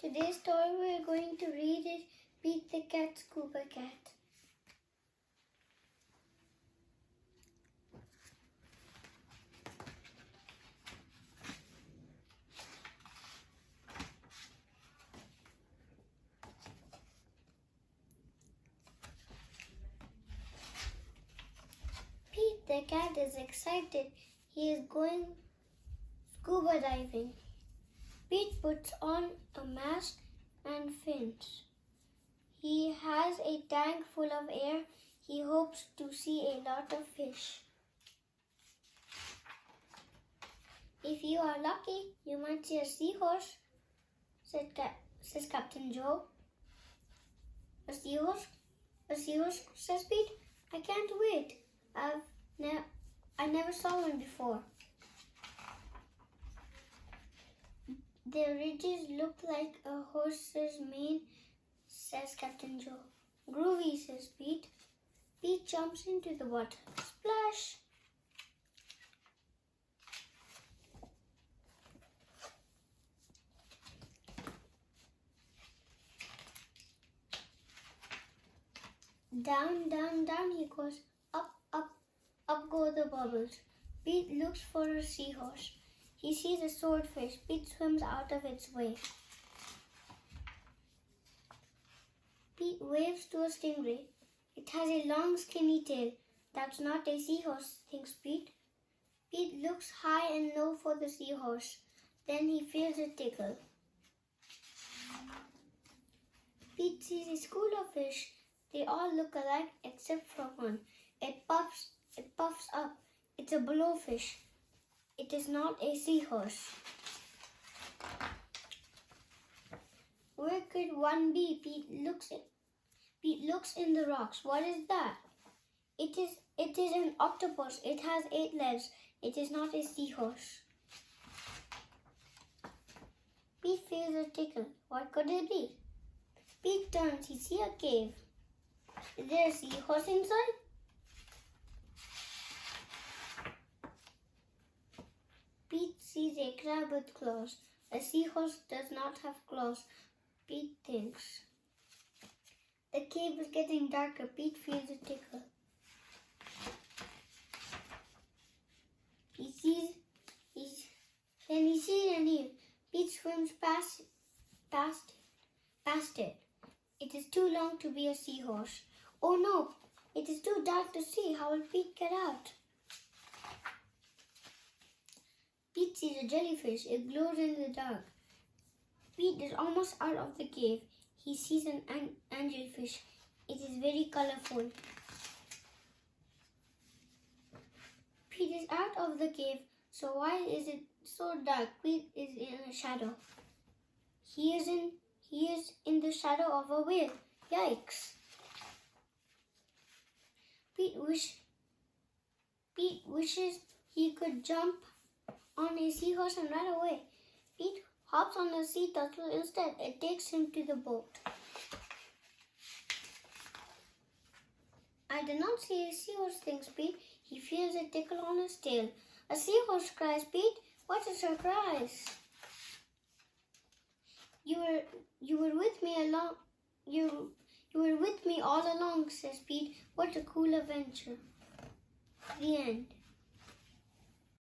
Today's story we're going to read is Pete the Cat, Scuba Cat. Pete the cat is excited. He is going scuba diving. Pete puts on a mask and fins. He has a tank full of air. He hopes to see a lot of fish. If you are lucky, you might see a seahorse, says Captain Joe. A seahorse? A seahorse, says Pete. I can't wait. I never saw one before. Their ridges look like a horse's mane, says Captain Joe. Groovy, says Pete. Pete jumps into the water. Splash! Down, down, down he goes. Up, up, up go the bubbles. Pete looks for a seahorse. He sees a swordfish. Pete swims out of its way. Pete waves to a stingray. It has a long skinny tail. That's not a seahorse, thinks Pete. Pete looks high and low for the seahorse. Then he feels a tickle. Pete sees a school of fish. They all look alike except for one. It puffs up. It's a blowfish. It is not a seahorse. Where could one be? Pete looks in the rocks. What is that? It is an octopus. It has 8 legs. It is not a seahorse. Pete feels a tickle. What could it be? Pete turns. He sees a cave. Is there a seahorse inside? Pete sees a crab with claws. A seahorse does not have claws, Pete thinks. The cave is getting darker. Pete feels a tickle. He sees an eel. Pete swims past it. It is too long to be a seahorse. Oh no, it is too dark to see. How will Pete get out? Pete sees a jellyfish. It glows in the dark. Pete is almost out of the cave. He sees an angelfish. It is very colorful. Pete is out of the cave. So why is it so dark? Pete is in a shadow. He is in the shadow of a whale. Yikes! Pete wishes he could jump on a seahorse and run away. Pete hops on a sea turtle instead. It takes him to the boat. I did not see a seahorse, thinks Pete. He feels a tickle on his tail. A seahorse, cries Pete. What a surprise! You were with me along. You were with me all along, says Pete. What a cool adventure. The end.